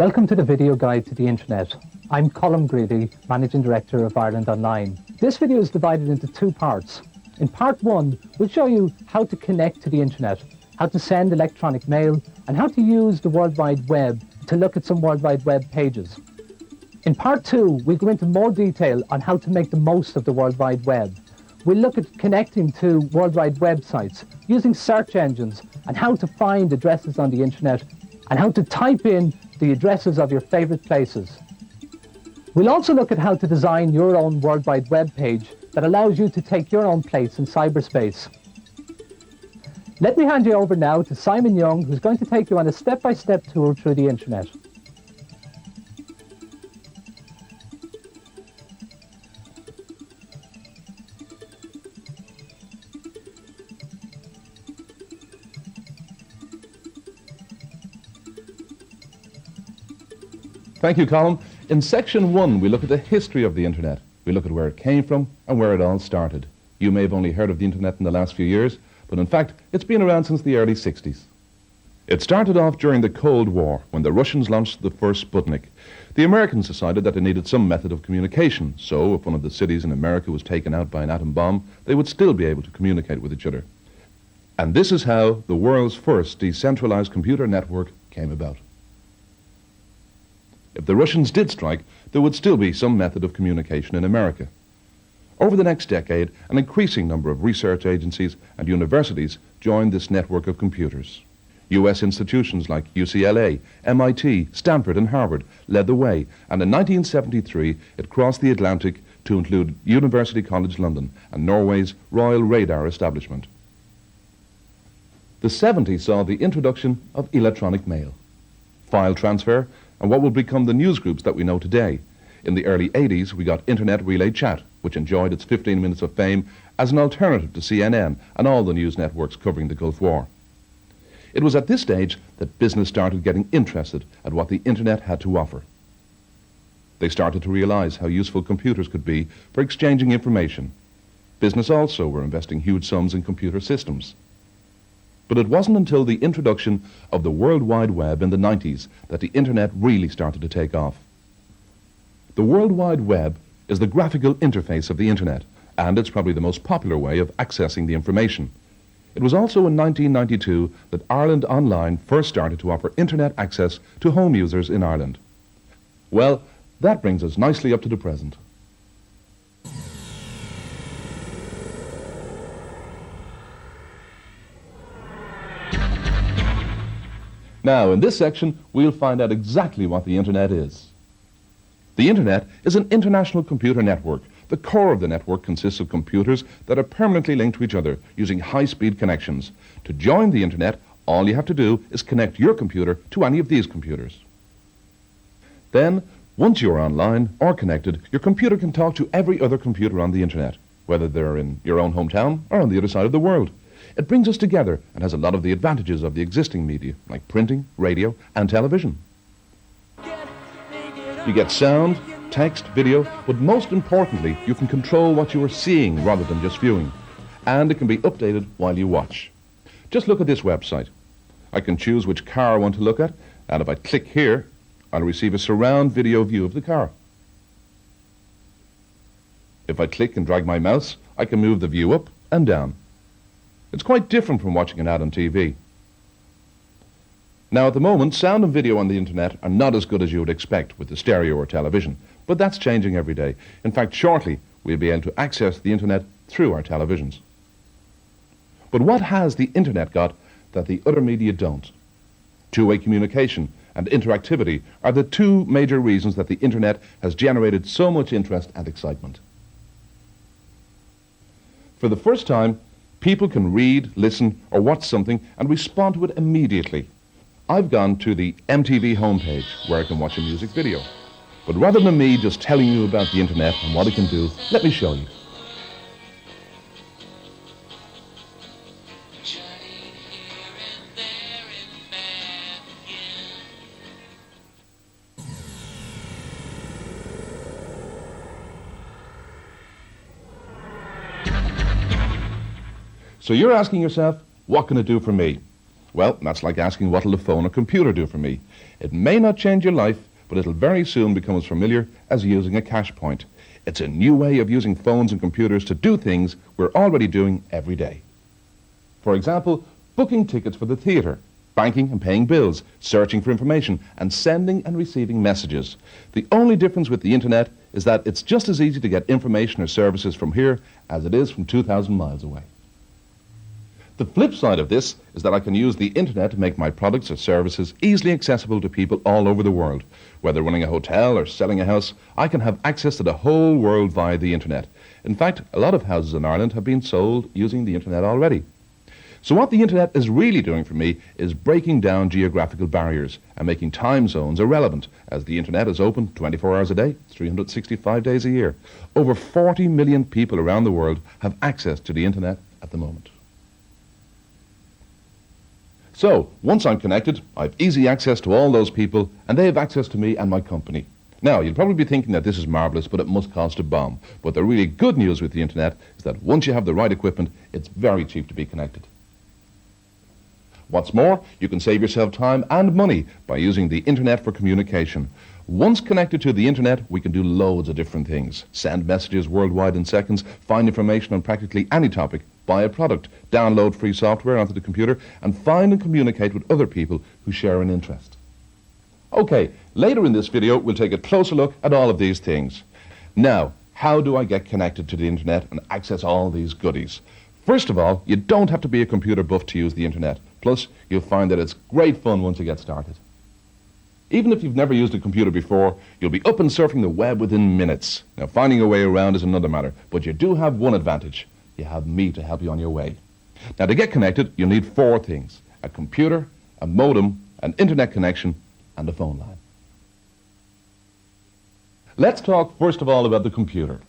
Welcome to the video guide to the internet. I'm Colm Grady, Managing Director of Ireland Online. This video is divided into two parts. In part one, we'll show you how to connect to the internet, how to send electronic mail, and how to use the World Wide Web to look at some World Wide Web pages. In part two, we'll go into more detail on how to make the most of the World Wide Web. We'll look at connecting to World Wide websites, using search engines, and how to find addresses on the internet, and how to type in the addresses of your favorite places. We'll also look at how to design your own World Wide Web page that allows you to take your own place in cyberspace. Let me hand you over now to Simon Young, who's going to take you on a step-by-step tour through the internet. Thank you, Colm. In section 1, we look at the history of the internet. We look at where it came from and where it all started. You may have only heard of the internet in the last few years, but in fact, it's been around since the early 60s. It started off during the Cold War, when the Russians launched the first Sputnik. The Americans decided that they needed some method of communication, so if one of the cities in America was taken out by an atom bomb, they would still be able to communicate with each other. And this is how the world's first decentralized computer network came about. If the Russians did strike, there would still be some method of communication in America. Over the next decade, an increasing number of research agencies and universities joined this network of computers. U.S. institutions like UCLA, MIT, Stanford and Harvard led the way, and in 1973 it crossed the Atlantic to include University College London and Norway's Royal Radar establishment. The 70s saw the introduction of electronic mail, file transfer, and what will become the newsgroups that we know today. In the early 80s, we got Internet Relay Chat, which enjoyed its 15 minutes of fame as an alternative to CNN and all the news networks covering the Gulf War. It was at this stage that business started getting interested at what the Internet had to offer. They started to realize how useful computers could be for exchanging information. Business also were investing huge sums in computer systems. But it wasn't until the introduction of the World Wide Web in the 90s that the Internet really started to take off. The World Wide Web is the graphical interface of the Internet, and it's probably the most popular way of accessing the information. It was also in 1992 that Ireland Online first started to offer Internet access to home users in Ireland. Well, that brings us nicely up to the present. Now, in this section, we'll find out exactly what the Internet is. The Internet is an international computer network. The core of the network consists of computers that are permanently linked to each other using high-speed connections. To join the Internet, all you have to do is connect your computer to any of these computers. Then, once you're online or connected, your computer can talk to every other computer on the Internet, whether they're in your own hometown or on the other side of the world. It brings us together and has a lot of the advantages of the existing media, like printing, radio, and television. You get sound, text, video, but most importantly, you can control what you are seeing rather than just viewing. And it can be updated while you watch. Just look at this website. I can choose which car I want to look at, and if I click here, I'll receive a surround video view of the car. If I click and drag my mouse, I can move the view up and down. It's quite different from watching an ad on TV. Now, at the moment, sound and video on the Internet are not as good as you would expect with the stereo or television, but that's changing every day. In fact, shortly, we'll be able to access the Internet through our televisions. But what has the Internet got that the other media don't? Two-way communication and interactivity are the two major reasons that the Internet has generated so much interest and excitement. For the first time, people can read, listen, or watch something and respond to it immediately. I've gone to the MTV homepage where I can watch a music video. But rather than me just telling you about the Internet and what it can do, let me show you. So you're asking yourself, what can it do for me? Well, that's like asking what'll a phone or computer do for me. It may not change your life, but it'll very soon become as familiar as using a cash point. It's a new way of using phones and computers to do things we're already doing every day. For example, booking tickets for the theatre, banking and paying bills, searching for information, and sending and receiving messages. The only difference with the internet is that it's just as easy to get information or services from here as it is from 2,000 miles away. The flip side of this is that I can use the internet to make my products or services easily accessible to people all over the world. Whether running a hotel or selling a house, I can have access to the whole world via the internet. In fact, a lot of houses in Ireland have been sold using the internet already. So what the internet is really doing for me is breaking down geographical barriers and making time zones irrelevant, as the internet is open 24 hours a day, 365 days a year. Over 40 million people around the world have access to the internet at the moment. So, once I'm connected, I've easy access to all those people, and they have access to me and my company. Now, you'll probably be thinking that this is marvellous, but it must cost a bomb. But the really good news with the internet is that once you have the right equipment, it's very cheap to be connected. What's more, you can save yourself time and money by using the internet for communication. Once connected to the internet, we can do loads of different things. Send messages worldwide in seconds, find information on practically any topic, buy a product, download free software onto the computer, and find and communicate with other people who share an interest. Okay, later in this video, we'll take a closer look at all of these things. Now, how do I get connected to the internet and access all these goodies? First of all, you don't have to be a computer buff to use the internet. Plus, you'll find that it's great fun once you get started. Even if you've never used a computer before, you'll be up and surfing the web within minutes. Now, finding a way around is another matter, but you do have one advantage. You have me to help you on your way. Now, to get connected, you'll need 4 things: a computer, a modem, an internet connection, and a phone line. Let's talk first of all about the computer.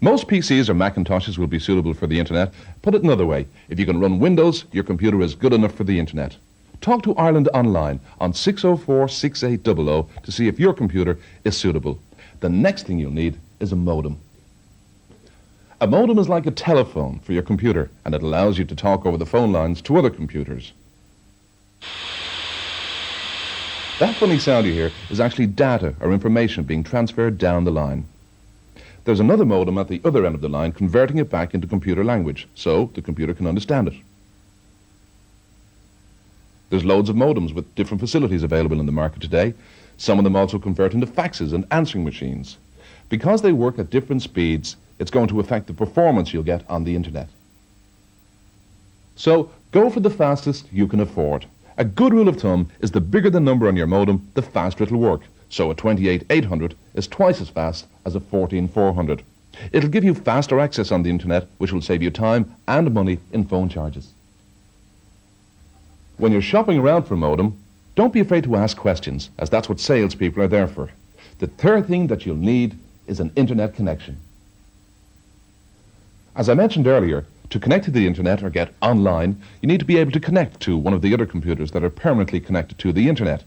Most PCs or Macintoshes will be suitable for the internet. Put it another way, if you can run Windows, your computer is good enough for the internet. Talk to Ireland Online on 604-6800 to see if your computer is suitable. The next thing you'll need is a modem. A modem is like a telephone for your computer, and it allows you to talk over the phone lines to other computers. That funny sound you hear is actually data or information being transferred down the line. There's another modem at the other end of the line converting it back into computer language, so the computer can understand it. There's loads of modems with different facilities available in the market today. Some of them also convert into faxes and answering machines. Because they work at different speeds, it's going to affect the performance you'll get on the internet. So, go for the fastest you can afford. A good rule of thumb is the bigger the number on your modem, the faster it'll work. So a 28800 is twice as fast as a 14400. It'll give you faster access on the internet, which will save you time and money in phone charges. When you're shopping around for a modem, don't be afraid to ask questions, as that's what salespeople are there for. The third thing that you'll need is an internet connection. As I mentioned earlier, to connect to the internet or get online, you need to be able to connect to one of the other computers that are permanently connected to the internet.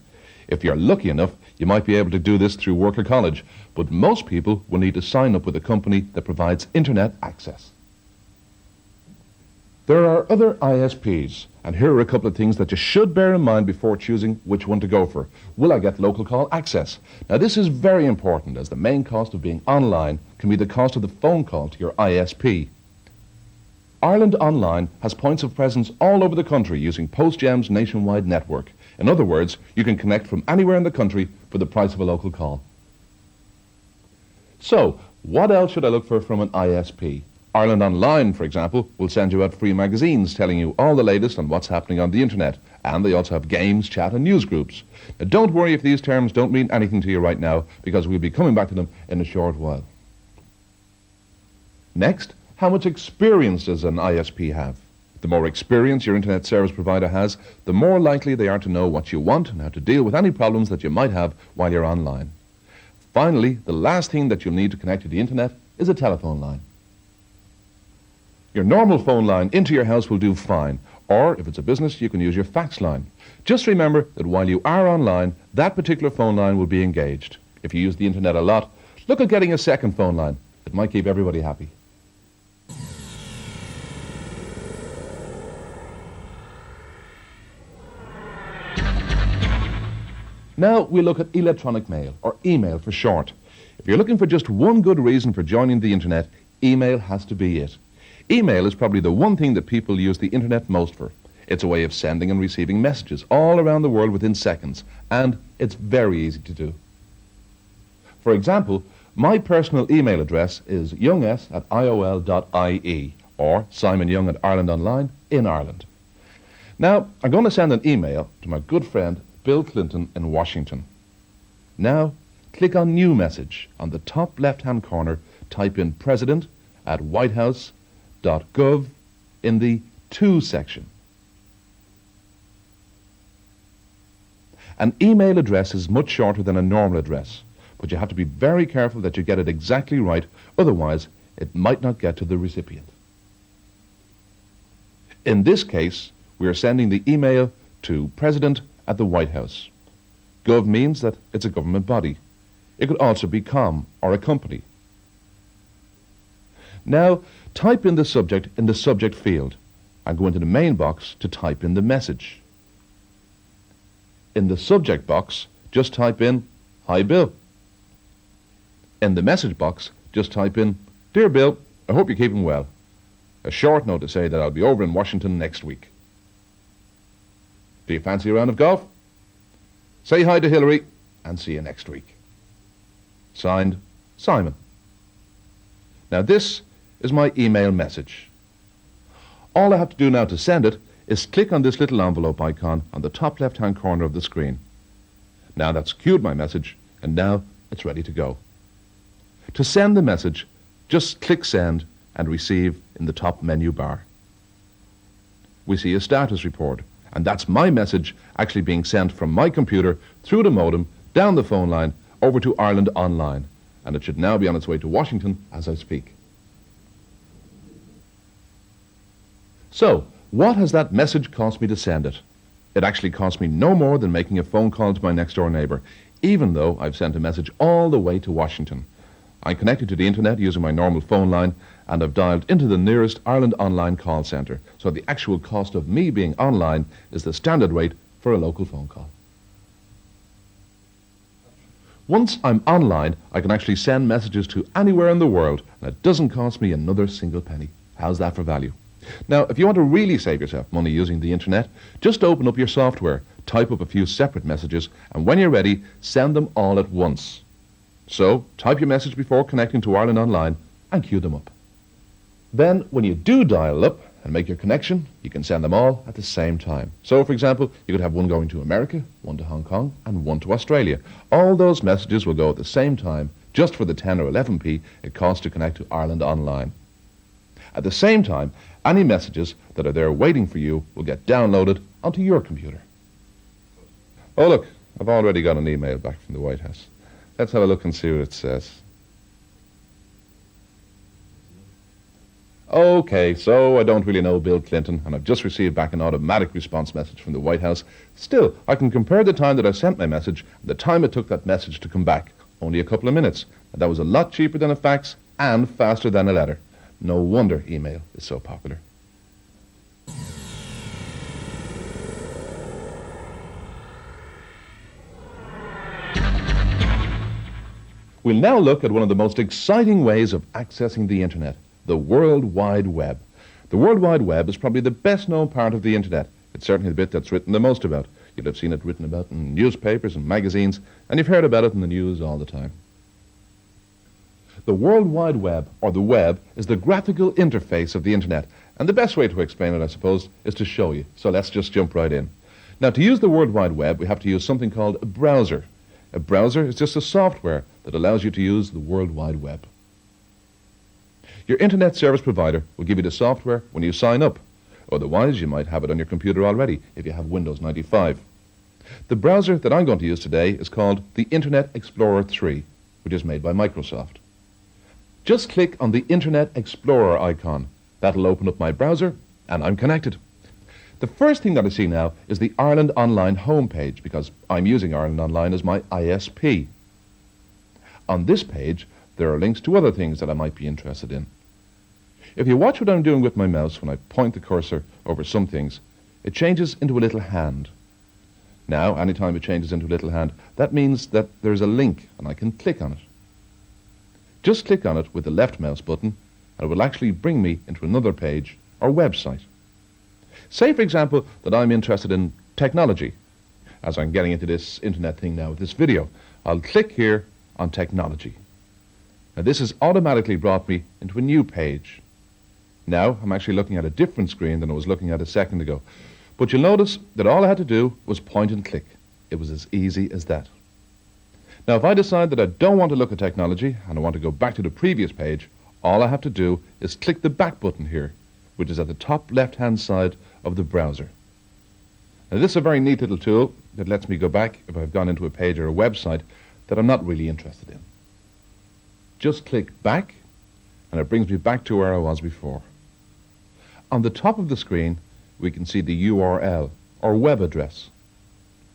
If you're lucky enough, you might be able to do this through work or college, but most people will need to sign up with a company that provides internet access. There are other ISPs, and here are a couple of things that you should bear in mind before choosing which one to go for. Will I get local call access? Now, this is very important, as the main cost of being online can be the cost of the phone call to your ISP. Ireland Online has points of presence all over the country using PostGem's nationwide network. In other words, you can connect from anywhere in the country for the price of a local call. So, what else should I look for from an ISP? Ireland Online, for example, will send you out free magazines telling you all the latest on what's happening on the internet. And they also have games, chat and news groups. Now, don't worry if these terms don't mean anything to you right now, because we'll be coming back to them in a short while. Next, how much experience does an ISP have? The more experience your internet service provider has, the more likely they are to know what you want and how to deal with any problems that you might have while you're online. Finally, the last thing that you'll need to connect to the internet is a telephone line. Your normal phone line into your house will do fine, or if it's a business, you can use your fax line. Just remember that while you are online, that particular phone line will be engaged. If you use the internet a lot, look at getting a second phone line. It might keep everybody happy. Now we look at electronic mail, or email for short. If you're looking for just one good reason for joining the internet, email has to be it. Email is probably the one thing that people use the internet most for. It's a way of sending and receiving messages all around the world within seconds, and it's very easy to do. For example, my personal email address is youngs@iol.ie or simonyoung at Ireland Online in Ireland. Now, I'm going to send an email to my good friend Bill Clinton in Washington. Now, click on New Message. On the top left-hand corner, type in president@whitehouse.gov in the To section. An email address is much shorter than a normal address, but you have to be very careful that you get it exactly right, otherwise it might not get to the recipient. In this case, we are sending the email to President at the White House. Gov means that it's a government body. It could also be com or a company. Now, type in the subject in the subject field and go into the main box to type in the message. In the subject box, just type in, Hi Bill. In the message box, just type in, Dear Bill, I hope you're keeping well. A short note to say that I'll be over in Washington next week. Do you fancy a round of golf? Say hi to Hillary and see you next week. Signed, Simon. Now this is my email message. All I have to do now to send it is click on this little envelope icon on the top left-hand corner of the screen. Now that's queued my message, and now it's ready to go. To send the message, just click Send and Receive in the top menu bar. We see a status report, and that's my message actually being sent from my computer through the modem, down the phone line, over to Ireland Online, and it should now be on its way to Washington as I speak. So, what has that message cost me to send it? It actually cost me no more than making a phone call to my next door neighbor, even though I've sent a message all the way to Washington. I connected to the internet using my normal phone line, and I've dialed into the nearest Ireland Online call centre, so the actual cost of me being online is the standard rate for a local phone call. Once I'm online, I can actually send messages to anywhere in the world, and it doesn't cost me another single penny. How's that for value? Now, if you want to really save yourself money using the internet, just open up your software, type up a few separate messages, and when you're ready, send them all at once. So, type your message before connecting to Ireland Online and queue them up. Then, when you do dial up and make your connection, you can send them all at the same time. So, for example, you could have one going to America, one to Hong Kong, and one to Australia. All those messages will go at the same time, just for the 10 or 11p it costs to connect to Ireland Online. At the same time, any messages that are there waiting for you will get downloaded onto your computer. Oh look, I've already got an email back from the White House. Let's have a look and see what it says. Okay, so I don't really know Bill Clinton, and I've just received back an automatic response message from the White House. Still, I can compare the time that I sent my message and the time it took that message to come back. Only a couple of minutes. And that was a lot cheaper than a fax and faster than a letter. No wonder email is so popular. We'll now look at one of the most exciting ways of accessing the internet, the World Wide Web. The World Wide Web is probably the best known part of the internet. It's certainly the bit that's written the most about. You'll have seen it written about in newspapers and magazines, and you've heard about it in the news all the time. The World Wide Web, or the web, is the graphical interface of the internet. And the best way to explain it, I suppose, is to show you. So let's just jump right in. Now, to use the World Wide Web, we have to use something called a browser. A browser is just a software that allows you to use the World Wide Web. Your internet service provider will give you the software when you sign up. Otherwise, you might have it on your computer already if you have Windows 95. The browser that I'm going to use today is called the Internet Explorer 3, which is made by Microsoft. Just click on the Internet Explorer icon. That'll open up my browser, and I'm connected. The first thing that I see now is the Ireland Online homepage, because I'm using Ireland Online as my ISP. On this page, there are links to other things that I might be interested in. If you watch what I'm doing with my mouse when I point the cursor over some things, it changes into a little hand. Now, anytime it changes into a little hand, that means that there's a link and I can click on it. Just click on it with the left mouse button and it will actually bring me into another page or website. Say, for example, that I'm interested in technology. As I'm getting into this internet thing now with this video, I'll click here on technology. Now this has automatically brought me into a new page. Now I'm actually looking at a different screen than I was looking at a second ago. But you'll notice that all I had to do was point and click. It was as easy as that. Now if I decide that I don't want to look at technology and I want to go back to the previous page, all I have to do is click the back button here, which is at the top left-hand side of the browser. Now this is a very neat little tool that lets me go back if I've gone into a page or a website that I'm not really interested in. Just click back and it brings me back to where I was before. On the top of the screen we can see the URL or web address.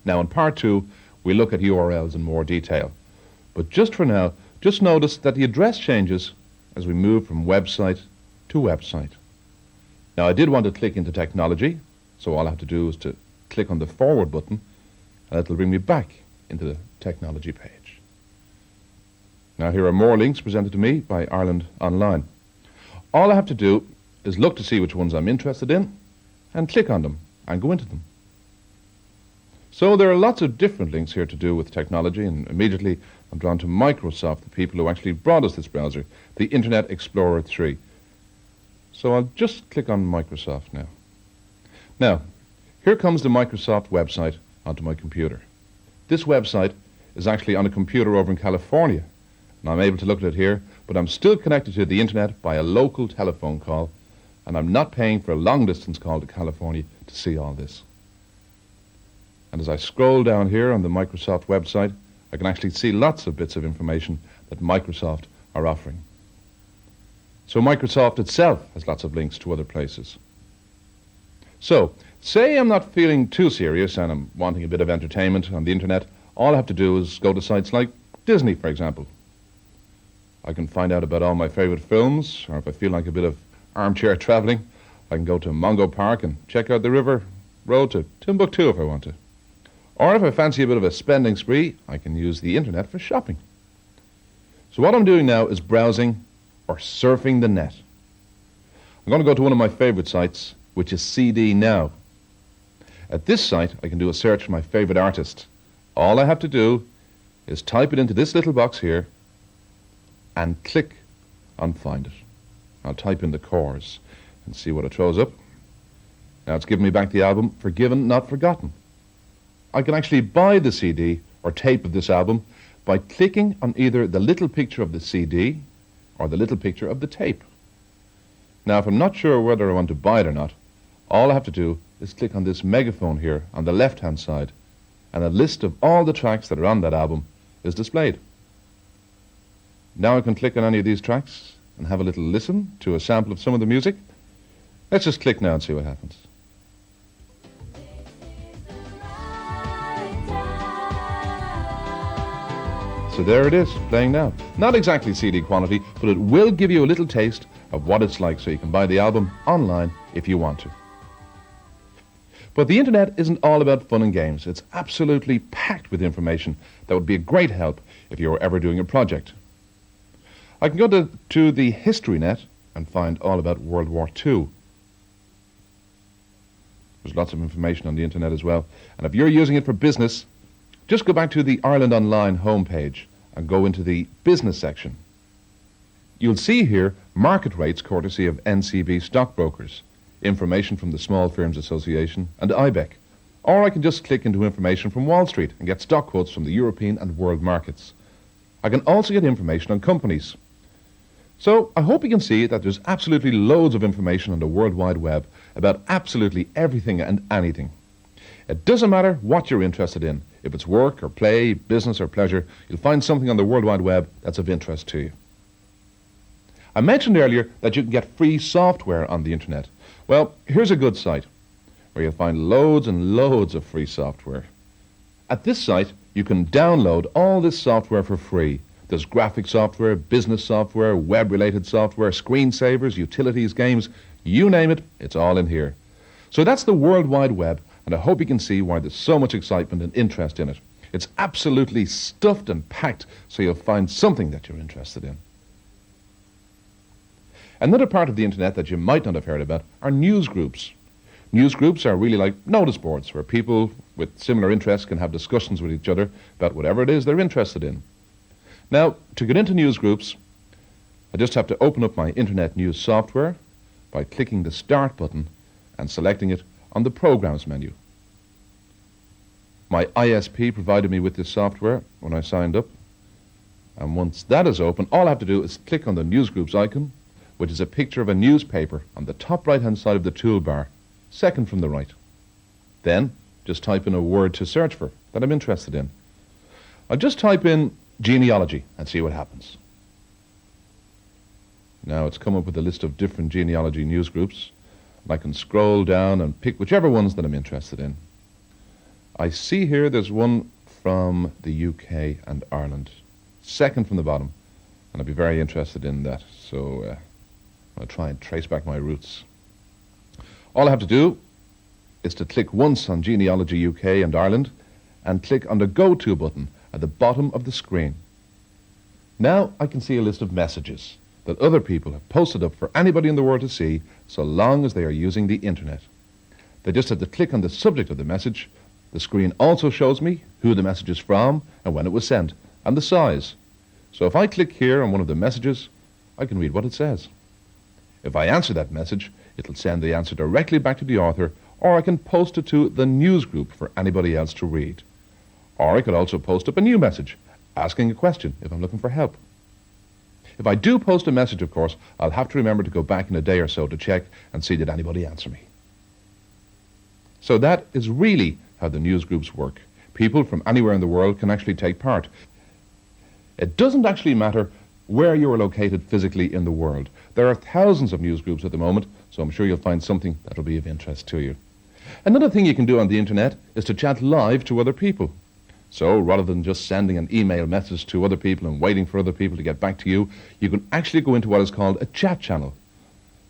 Now in part 2 we look at URLs in more detail, but just for now just notice that the address changes as we move from website to website. Now I did want to click into technology, so all I have to do is to click on the forward button and it'll bring me back into the technology page. Now here are more links presented to me by Ireland Online. All I have to do is look to see which ones I'm interested in and click on them and go into them. So there are lots of different links here to do with technology, and immediately I'm drawn to Microsoft, the people who actually brought us this browser, the Internet Explorer 3. So I'll just click on Microsoft now. Now, here comes the Microsoft website onto my computer. This website is actually on a computer over in California, and I'm able to look at it here, but I'm still connected to the internet by a local telephone call, and I'm not paying for a long-distance call to California to see all this. And as I scroll down here on the Microsoft website, I can actually see lots of bits of information that Microsoft are offering. So Microsoft itself has lots of links to other places. So, say I'm not feeling too serious and I'm wanting a bit of entertainment on the internet, all I have to do is go to sites like Disney, for example. I can find out about all my favorite films, or if I feel like a bit of armchair traveling, I can go to Mongo Park and check out the river road to Timbuktu if I want to. Or if I fancy a bit of a spending spree, I can use the internet for shopping. So what I'm doing now is browsing or surfing the net. I'm going to go to one of my favorite sites, which is CD Now. At this site, I can do a search for my favorite artist. All I have to do is type it into this little box here and click on Find It. I'll type in the chorus and see what it throws up. Now it's giving me back the album Forgiven, Not Forgotten. I can actually buy the CD or tape of this album by clicking on either the little picture of the CD or the little picture of the tape. Now if I'm not sure whether I want to buy it or not, all I have to do is click on this megaphone here on the left-hand side, and a list of all the tracks that are on that album is displayed. Now I can click on any of these tracks and have a little listen to a sample of some of the music. Let's just click now and see what happens. So there it is, playing now. Not exactly CD quality, but it will give you a little taste of what it's like, so you can buy the album online if you want to. But the internet isn't all about fun and games. It's absolutely packed with information that would be a great help if you were ever doing a project. I can go to the History Net and find all about World War II. There's lots of information on the internet as well. And if you're using it for business, just go back to the Ireland Online homepage and go into the business section. You'll see here market rates courtesy of NCB stockbrokers, information from the Small Firms Association and IBEC. Or I can just click into information from Wall Street and get stock quotes from the European and world markets. I can also get information on companies. So I hope you can see that there's absolutely loads of information on the World Wide Web about absolutely everything and anything. It doesn't matter what you're interested in. If it's work or play, business or pleasure, you'll find something on the World Wide Web that's of interest to you. I mentioned earlier that you can get free software on the internet. Well, here's a good site where you'll find loads and loads of free software. At this site, you can download all this software for free. There's graphic software, business software, web-related software, screensavers, utilities, games, you name it, it's all in here. So that's the World Wide Web, and I hope you can see why there's so much excitement and interest in it. It's absolutely stuffed and packed, so you'll find something that you're interested in. Another part of the internet that you might not have heard about are news groups. News groups are really like notice boards where people with similar interests can have discussions with each other about whatever it is they're interested in. Now, to get into news groups, I just have to open up my internet news software by clicking the Start button and selecting it on the Programs menu. My ISP provided me with this software when I signed up, and once that is open, all I have to do is click on the Newsgroups icon, which is a picture of a newspaper on the top right-hand side of the toolbar, second from the right. Then, just type in a word to search for that I'm interested in. I'll just type in genealogy and see what happens. Now it's come up with a list of different genealogy news groups, and I can scroll down and pick whichever ones that I'm interested in. I see here there's one from the UK and Ireland, second from the bottom, and I'd be very interested in that, so I'll try and trace back my roots. All I have to do is to click once on Genealogy UK and Ireland and click on the Go To button at the bottom of the screen. Now I can see a list of messages that other people have posted up for anybody in the world to see, so long as they are using the internet. They just have to click on the subject of the message. The screen also shows me who the message is from and when it was sent, and the size. So if I click here on one of the messages, I can read what it says. If I answer that message, it'll send the answer directly back to the author, or I can post it to the news group for anybody else to read. Or I could also post up a new message, asking a question if I'm looking for help. If I do post a message, of course, I'll have to remember to go back in a day or so to check and see did anybody answer me. So that is really how the news groups work. People from anywhere in the world can actually take part. It doesn't actually matter where you are located physically in the world. There are thousands of news groups at the moment, so I'm sure you'll find something that will be of interest to you. Another thing you can do on the internet is to chat live to other people. So rather than just sending an email message to other people and waiting for other people to get back to you, you can actually go into what is called a chat channel.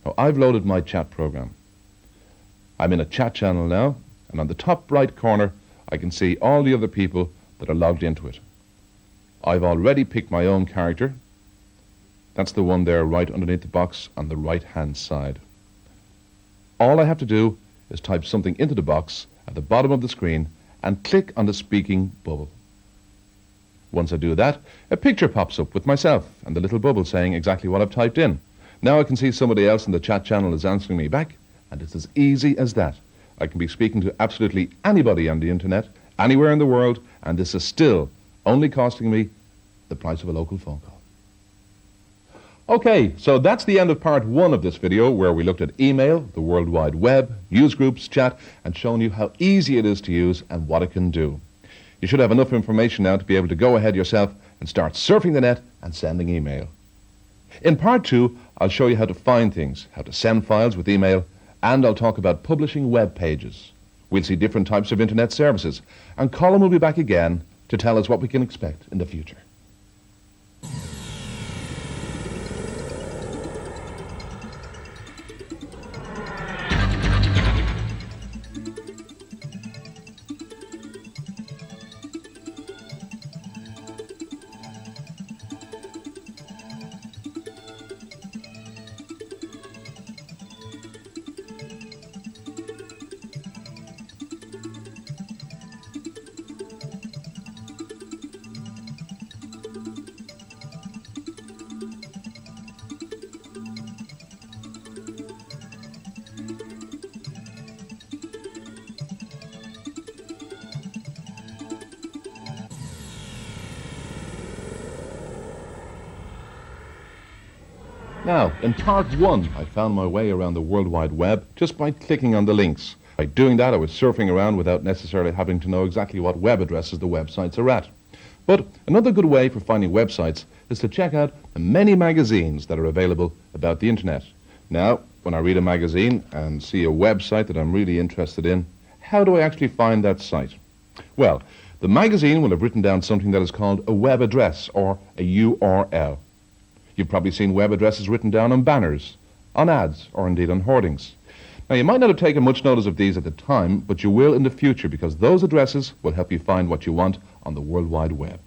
Now, I've loaded my chat program. I'm in a chat channel now, and on the top right corner, I can see all the other people that are logged into it. I've already picked my own character. That's the one there right underneath the box on the right-hand side. All I have to do is type something into the box at the bottom of the screen and click on the speaking bubble. Once I do that, a picture pops up with myself and the little bubble saying exactly what I've typed in. Now I can see somebody else in the chat channel is answering me back, and it's as easy as that. I can be speaking to absolutely anybody on the internet, anywhere in the world, and this is still only costing me the price of a local phone call. Okay, so that's the end of part one of this video, where we looked at email, the World Wide Web, newsgroups, chat, and shown you how easy it is to use and what it can do. You should have enough information now to be able to go ahead yourself and start surfing the net and sending email. In part two, I'll show you how to find things, how to send files with email, and I'll talk about publishing web pages. We'll see different types of internet services, and Colin will be back again to tell us what we can expect in the future. Now, in part one, I found my way around the World Wide Web just by clicking on the links. By doing that, I was surfing around without necessarily having to know exactly what web addresses the websites are at. But another good way for finding websites is to check out the many magazines that are available about the internet. Now, when I read a magazine and see a website that I'm really interested in, how do I actually find that site? Well, the magazine will have written down something that is called a web address, or a URL. You've probably seen web addresses written down on banners, on ads, or indeed on hoardings. Now, you might not have taken much notice of these at the time, but you will in the future because those addresses will help you find what you want on the World Wide Web.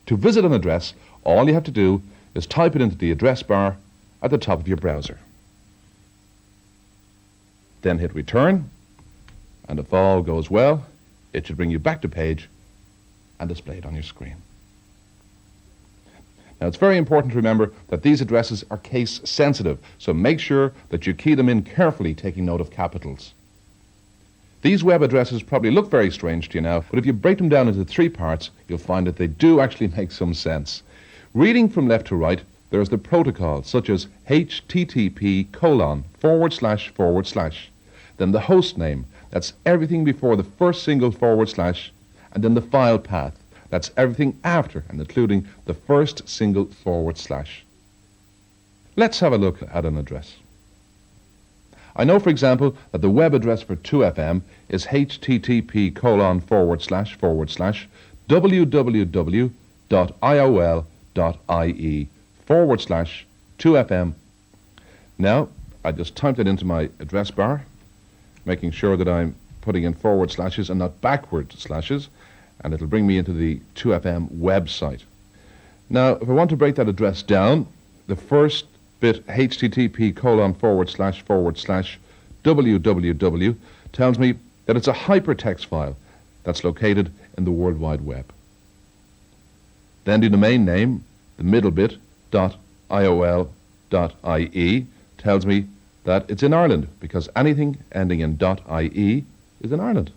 To visit an address, all you have to do is type it into the address bar at the top of your browser. Then hit return, and if all goes well, it should bring you back to page and display it on your screen. Now, it's very important to remember that these addresses are case sensitive, so make sure that you key them in carefully, taking note of capitals. These web addresses probably look very strange to you now, but if you break them down into 3 parts, you'll find that they do actually make some sense. Reading from left to right, there's the protocols such as http://. Then the host name, that's everything before the first single // and then the file path. That's everything after and including the first single //. Let's have a look at an address. I know, for example, that the web address for 2FM is http://www.iol.ie/2FM. Now, I just typed it into my address bar, making sure that I'm putting in / and not backward slashes, and it'll bring me into the 2FM website. Now, if I want to break that address down, the first bit, http://www, tells me that it's a hypertext file that's located in the World Wide Web. Then the domain name, the middle bit, .iol.ie, tells me that it's in Ireland, because anything ending in .ie is in Ireland.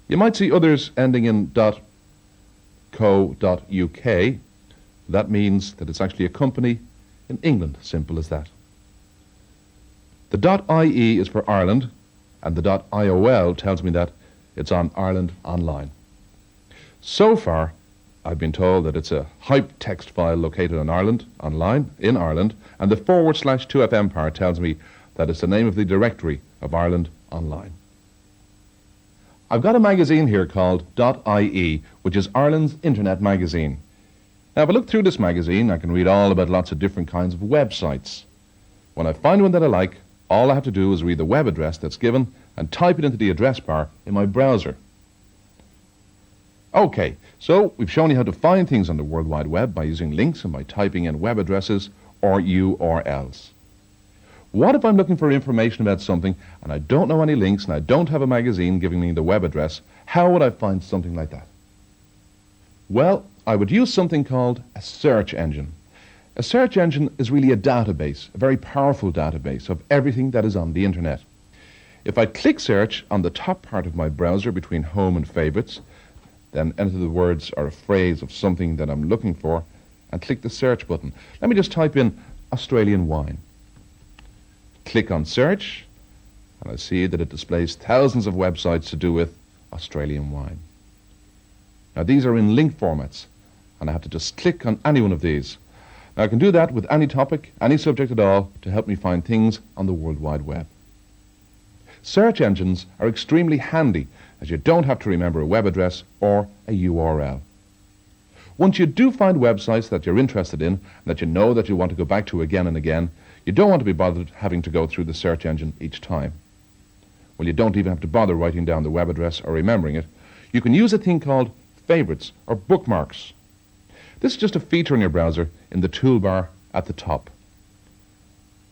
You might see others ending in .co.uk. That means that it's actually a company in England, simple as that. The .ie is for Ireland, and the .iol tells me that it's on Ireland Online. So far, I've been told that it's a hypertext file located on Ireland Online, in Ireland, and the /2FM part tells me that it's the name of the directory of Ireland Online. I've got a magazine here called .ie, which is Ireland's internet magazine. Now, if I look through this magazine, I can read all about lots of different kinds of websites. When I find one that I like, all I have to do is read the web address that's given and type it into the address bar in my browser. Okay, so we've shown you how to find things on the World Wide Web by using links and by typing in web addresses or URLs. What if I'm looking for information about something and I don't know any links and I don't have a magazine giving me the web address? How would I find something like that? Well, I would use something called a search engine. A search engine is really a database, a very powerful database of everything that is on the internet. If I click search on the top part of my browser between home and favorites, then enter the words or a phrase of something that I'm looking for and click the search button. Let me just type in Australian wine. Click on search and I see that it displays thousands of websites to do with Australian wine. Now, these are in link formats and I have to just click on any one of these. Now, I can do that with any topic, any subject at all, to help me find things on the World Wide Web. Search engines are extremely handy as you don't have to remember a web address or a URL. Once you do find websites that you're interested in, and that you know that you want to go back to again and again, you don't want to be bothered having to go through the search engine each time. Well, you don't even have to bother writing down the web address or remembering it. You can use a thing called favorites or bookmarks. This is just a feature in your browser in the toolbar at the top.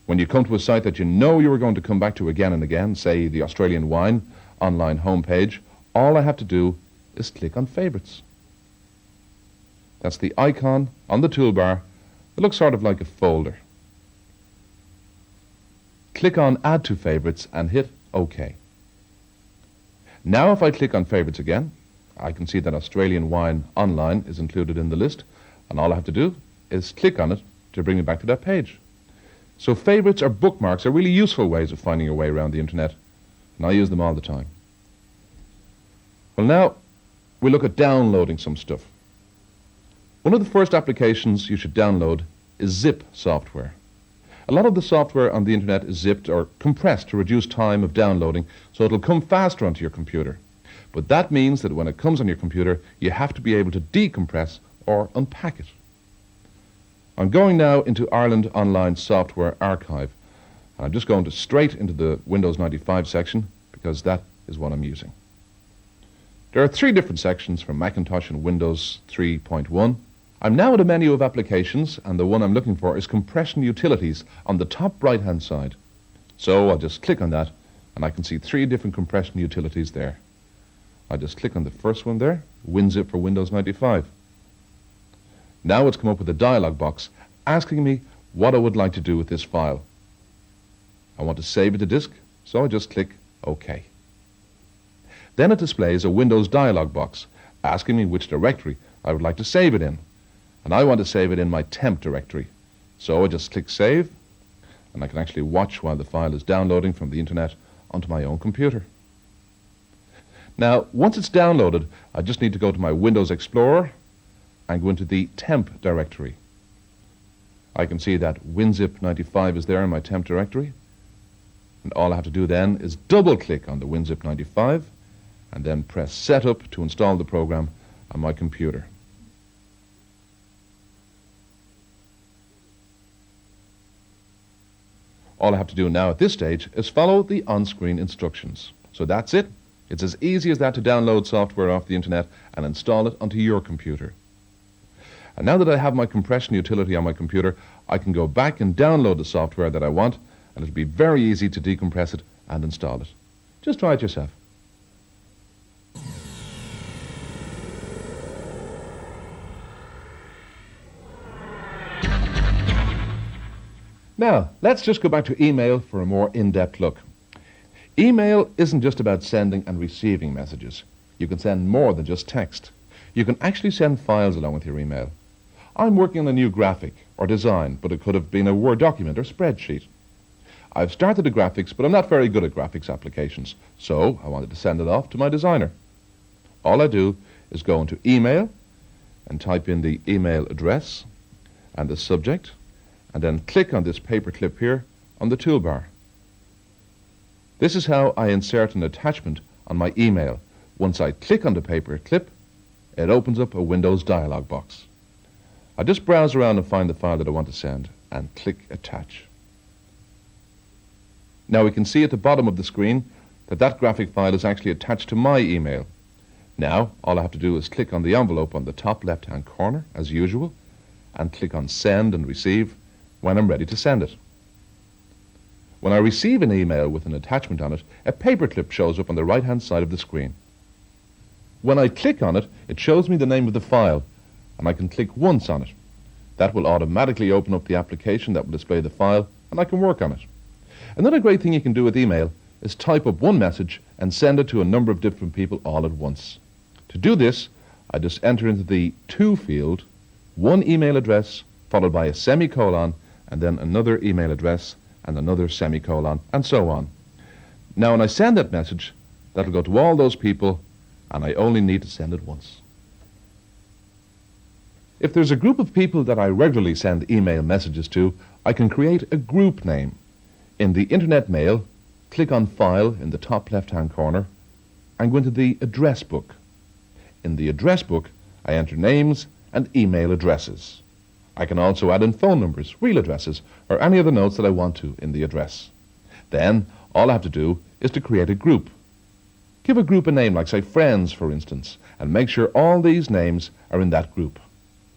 When you come to a site that you know you are going to come back to again and again, say the Australian Wine online homepage, all I have to do is click on favorites. That's the icon on the toolbar. It looks sort of like a folder. Click on Add to Favorites and hit OK. Now if I click on Favorites again, I can see that Australian Wine Online is included in the list, and all I have to do is click on it to bring me back to that page. So favorites or bookmarks are really useful ways of finding your way around the internet, and I use them all the time. Well, now we look at downloading some stuff. One of the first applications you should download is zip software. A lot of the software on the internet is zipped or compressed to reduce time of downloading, so it'll come faster onto your computer. But that means that when it comes on your computer, you have to be able to decompress or unpack it. I'm going now into Ireland Online Software Archive, And I'm just going straight into the Windows 95 section because that is what I'm using. There are 3 different sections for Macintosh and Windows 3.1. I'm now at a menu of applications, and the one I'm looking for is Compression Utilities on the top right-hand side. So I'll just click on that, and I can see 3 different compression utilities there. I'll just click on the first one there, WinZip for Windows 95. Now it's come up with a dialog box asking me what I would like to do with this file. I want to save it to disk, so I just click OK. Then it displays a Windows dialog box asking me which directory I would like to save it in. And I want to save it in my temp directory. So I just click Save, and I can actually watch while the file is downloading from the internet onto my own computer. Now, once it's downloaded, I just need to go to my Windows Explorer and go into the temp directory. I can see that WinZip 95 is there in my temp directory. And all I have to do then is double-click on the WinZip 95 and then press Setup to install the program on my computer. All I have to do now at this stage is follow the on-screen instructions. So that's it. It's as easy as that to download software off the internet and install it onto your computer. And now that I have my compression utility on my computer, I can go back and download the software that I want, and it'll be very easy to decompress it and install it. Just try it yourself. Now, let's just go back to email for a more in-depth look. Email isn't just about sending and receiving messages. You can send more than just text. You can actually send files along with your email. I'm working on a new graphic or design, but it could have been a Word document or spreadsheet. I've started the graphics, but I'm not very good at graphics applications, so I wanted to send it off to my designer. All I do is go into email and type in the email address and the subject, and then click on this paperclip here on the toolbar. This is how I insert an attachment on my email. Once I click on the paperclip, it opens up a Windows dialog box. I just browse around and find the file that I want to send and click Attach. Now we can see at the bottom of the screen that graphic file is actually attached to my email. Now all I have to do is click on the envelope on the top left-hand corner as usual and click on Send and Receive when I'm ready to send it. When I receive an email with an attachment on it, a paperclip shows up on the right-hand side of the screen. When I click on it, it shows me the name of the file, and I can click once on it. That will automatically open up the application that will display the file, and I can work on it. Another great thing you can do with email is type up one message and send it to a number of different people all at once. To do this, I just enter into the To field one email address followed by a semicolon and then another email address and another semicolon and so on. Now when I send that message, that'll go to all those people and I only need to send it once. If there's a group of people that I regularly send email messages to, I can create a group name. In the Internet Mail, click on File in the top left-hand corner and go into the Address Book. In the Address Book, I enter names and email addresses. I can also add in phone numbers, real addresses, or any other notes that I want to in the address. Then, all I have to do is to create a group. Give a group a name like, say, Friends, for instance, and make sure all these names are in that group.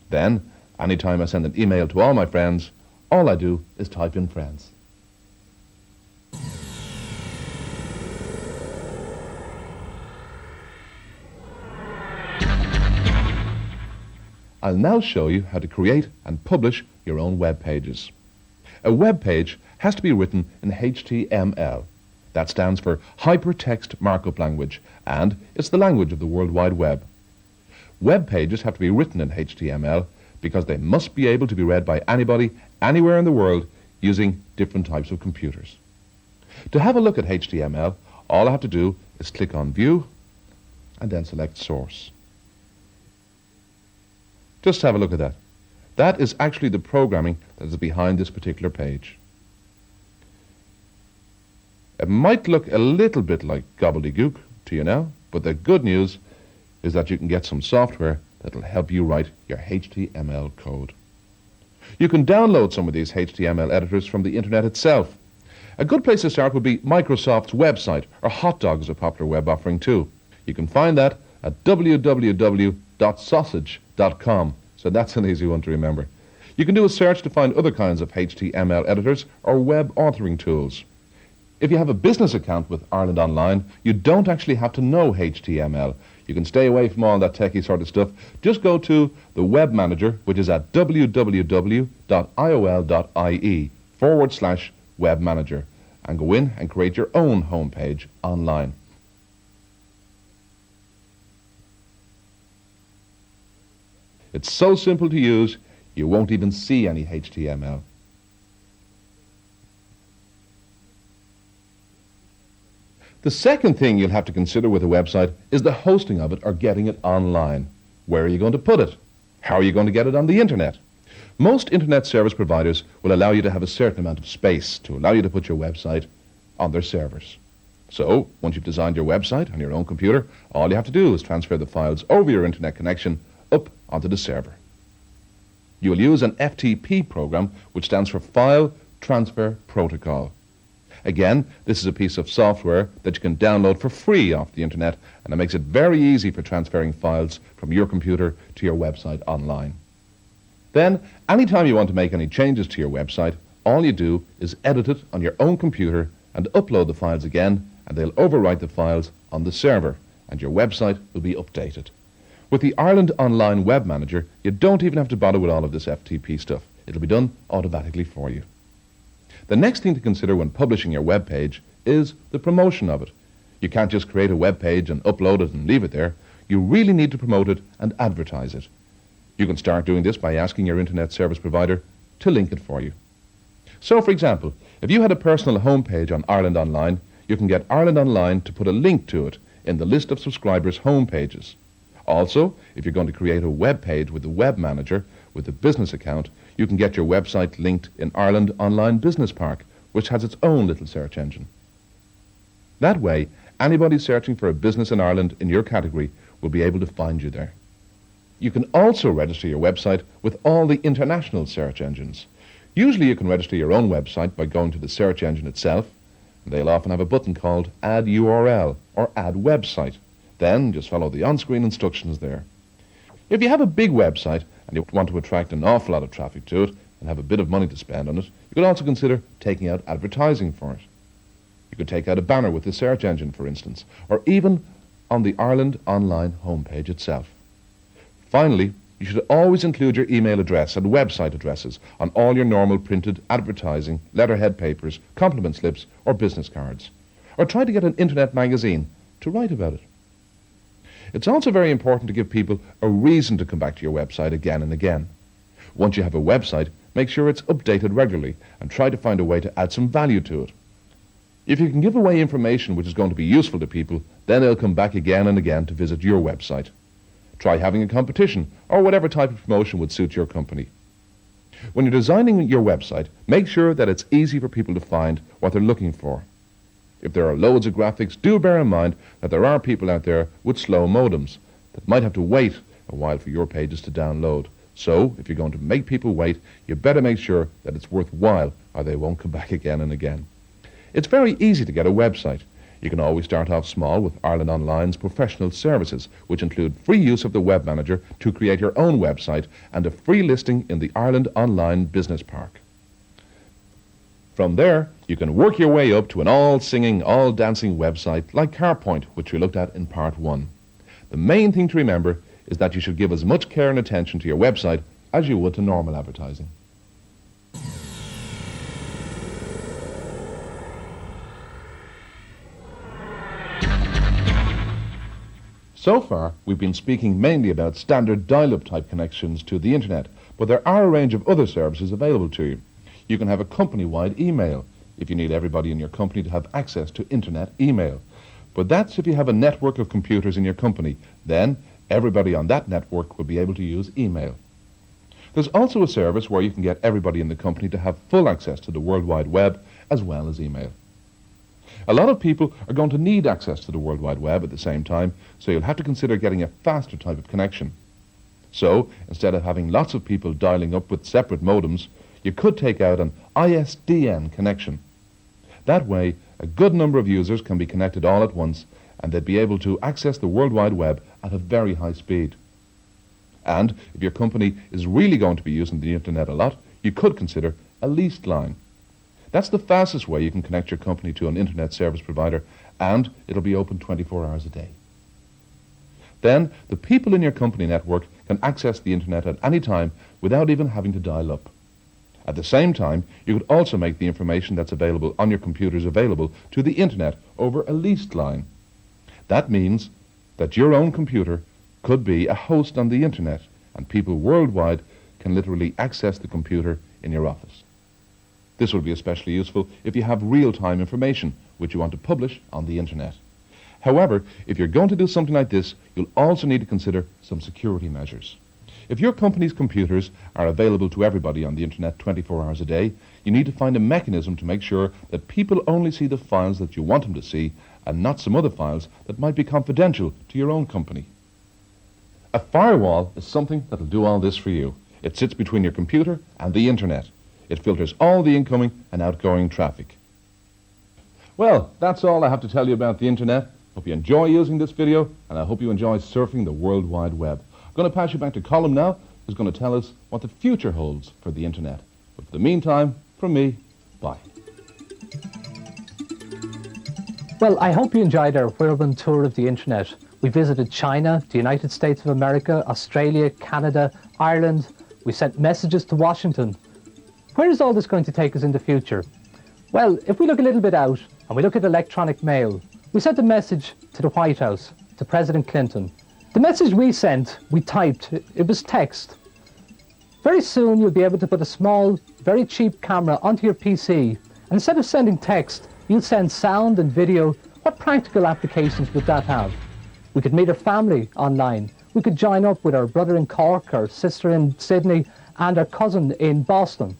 Then, anytime I send an email to all my friends, all I do is type in Friends. I'll now show you how to create and publish your own web pages. A web page has to be written in HTML. That stands for Hypertext Markup Language, and it's the language of the World Wide Web. Web pages have to be written in HTML because they must be able to be read by anybody, anywhere in the world, using different types of computers. To have a look at HTML, all I have to do is click on View and then select Source. Just have a look at that. That is actually the programming that is behind this particular page. It might look a little bit like gobbledygook to you now, but the good news is that you can get some software that will help you write your HTML code. You can download some of these HTML editors from the internet itself. A good place to start would be Microsoft's website, or Hot Dog is a popular web offering too. You can find that at www.sausage.com, so that's an easy one to remember. You can do a search to find other kinds of HTML editors or web authoring tools. If you have a business account with Ireland Online, you don't actually have to know HTML. You can stay away from all that techie sort of stuff. Just go to the web manager, which is at www.iol.ie/webmanager, and go in and create your own homepage online. It's so simple to use, you won't even see any HTML. The second thing you'll have to consider with a website is the hosting of it or getting it online. Where are you going to put it? How are you going to get it on the internet? Most internet service providers will allow you to have a certain amount of space to allow you to put your website on their servers. So, once you've designed your website on your own computer, all you have to do is transfer the files over your internet connection up onto the server. You will use an FTP program, which stands for File Transfer Protocol. Again, this is a piece of software that you can download for free off the internet, and it makes it very easy for transferring files from your computer to your website online. Then, anytime you want to make any changes to your website, all you do is edit it on your own computer and upload the files again, and they'll overwrite the files on the server, and your website will be updated. With the Ireland Online Web Manager, you don't even have to bother with all of this FTP stuff. It'll be done automatically for you. The next thing to consider when publishing your web page is the promotion of it. You can't just create a web page and upload it and leave it there. You really need to promote it and advertise it. You can start doing this by asking your internet service provider to link it for you. So, for example, if you had a personal homepage on Ireland Online, you can get Ireland Online to put a link to it in the list of subscribers' homepages. Also, if you're going to create a web page with the web manager with a business account, you can get your website linked in Ireland Online Business Park, which has its own little search engine. That way, anybody searching for a business in Ireland in your category will be able to find you there. You can also register your website with all the international search engines. Usually you can register your own website by going to the search engine itself. They'll often have a button called Add URL or Add Website. Then just follow the on-screen instructions there. If you have a big website and you want to attract an awful lot of traffic to it and have a bit of money to spend on it, you could also consider taking out advertising for it. You could take out a banner with the search engine, for instance, or even on the Ireland Online homepage itself. Finally, you should always include your email address and website addresses on all your normal printed advertising, letterhead papers, compliment slips, or business cards. Or try to get an internet magazine to write about it. It's also very important to give people a reason to come back to your website again and again. Once you have a website, make sure it's updated regularly and try to find a way to add some value to it. If you can give away information which is going to be useful to people, then they'll come back again and again to visit your website. Try having a competition or whatever type of promotion would suit your company. When you're designing your website, make sure that it's easy for people to find what they're looking for. If there are loads of graphics, do bear in mind that there are people out there with slow modems that might have to wait a while for your pages to download. So, if you're going to make people wait, you better make sure that it's worthwhile or they won't come back again and again. It's very easy to get a website. You can always start off small with Ireland Online's professional services, which include free use of the web manager to create your own website and a free listing in the Ireland Online Business Park. From there, you can work your way up to an all-singing, all-dancing website like CarPoint, which we looked at in Part 1. The main thing to remember is that you should give as much care and attention to your website as you would to normal advertising. So far, we've been speaking mainly about standard dial-up type connections to the internet, but there are a range of other services available to you. You can have a company-wide email if you need everybody in your company to have access to internet email. But that's if you have a network of computers in your company. Then everybody on that network will be able to use email. There's also a service where you can get everybody in the company to have full access to the World Wide Web as well as email. A lot of people are going to need access to the World Wide Web at the same time, so you'll have to consider getting a faster type of connection. So, instead of having lots of people dialing up with separate modems, you could take out an ISDN connection. That way, a good number of users can be connected all at once, and they'd be able to access the World Wide Web at a very high speed. And if your company is really going to be using the internet a lot, you could consider a leased line. That's the fastest way you can connect your company to an internet service provider, and it'll be open 24 hours a day. Then, the people in your company network can access the internet at any time without even having to dial up. At the same time, you could also make the information that's available on your computers available to the internet over a leased line. That means that your own computer could be a host on the internet, and people worldwide can literally access the computer in your office. This would be especially useful if you have real-time information which you want to publish on the internet. However, if you're going to do something like this, you'll also need to consider some security measures. If your company's computers are available to everybody on the internet 24 hours a day, you need to find a mechanism to make sure that people only see the files that you want them to see and not some other files that might be confidential to your own company. A firewall is something that'll do all this for you. It sits between your computer and the internet. It filters all the incoming and outgoing traffic. Well, that's all I have to tell you about the internet. Hope you enjoy using this video, and I hope you enjoy surfing the World Wide Web. I'm going to pass you back to Colm now, who's going to tell us what the future holds for the internet. But for the meantime, from me, bye. Well, I hope you enjoyed our whirlwind tour of the internet. We visited China, the United States of America, Australia, Canada, Ireland. We sent messages to Washington. Where is all this going to take us in the future? Well, if we look a little bit out and we look at electronic mail, we sent a message to the White House, to President Clinton. The message we sent, we typed, it was text. Very soon you'll be able to put a small, very cheap camera onto your PC, and instead of sending text, you'll send sound and video. What practical applications would that have? We could meet our family online. We could join up with our brother in Cork, our sister in Sydney, and our cousin in Boston.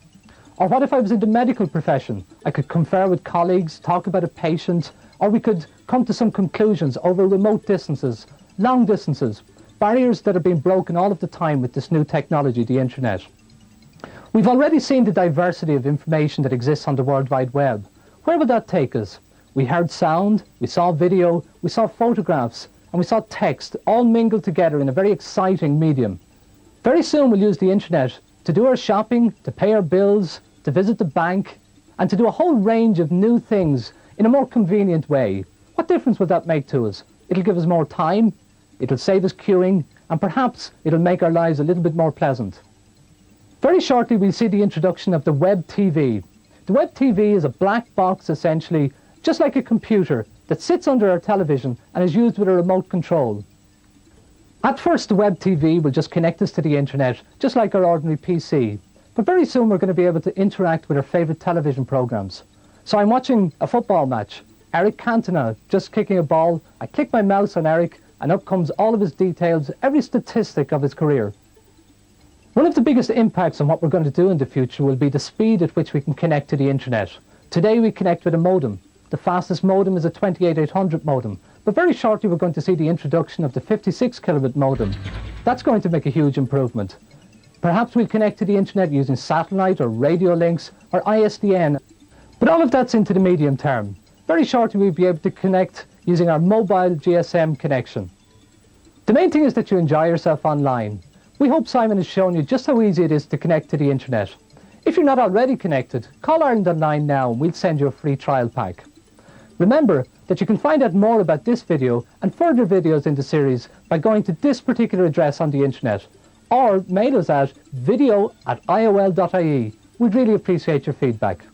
Or what if I was in the medical profession? I could confer with colleagues, talk about a patient, or we could come to some conclusions over remote distances, long distances, barriers that are being broken all of the time with this new technology, the internet. We've already seen the diversity of information that exists on the World Wide Web. Where would that take us? We heard sound, we saw video, we saw photographs, and we saw text, all mingled together in a very exciting medium. Very soon we'll use the internet to do our shopping, to pay our bills, to visit the bank, and to do a whole range of new things in a more convenient way. What difference would that make to us? It'll give us more time, it'll save us queuing, and perhaps it'll make our lives a little bit more pleasant. Very shortly we'll see the introduction of the web TV. The web TV is a black box essentially, just like a computer, that sits under our television and is used with a remote control. At first the web TV will just connect us to the internet, just like our ordinary PC. But very soon we're going to be able to interact with our favourite television programmes. So I'm watching a football match. Eric Cantona just kicking a ball. I click my mouse on Eric and up comes all of his details, every statistic of his career. One of the biggest impacts on what we're going to do in the future will be the speed at which we can connect to the internet. Today we connect with a modem. The fastest modem is a 28800 modem. But very shortly we're going to see the introduction of the 56 kilobit modem. That's going to make a huge improvement. Perhaps we'll connect to the internet using satellite or radio links or ISDN. But all of that's into the medium term. Very shortly we'll be able to connect using our mobile GSM connection. The main thing is that you enjoy yourself online. We hope Simon has shown you just how easy it is to connect to the internet. If you're not already connected, call Ireland Online now and we'll send you a free trial pack. Remember that you can find out more about this video and further videos in the series by going to this particular address on the internet, or mail us at video@iol.ie. We'd really appreciate your feedback.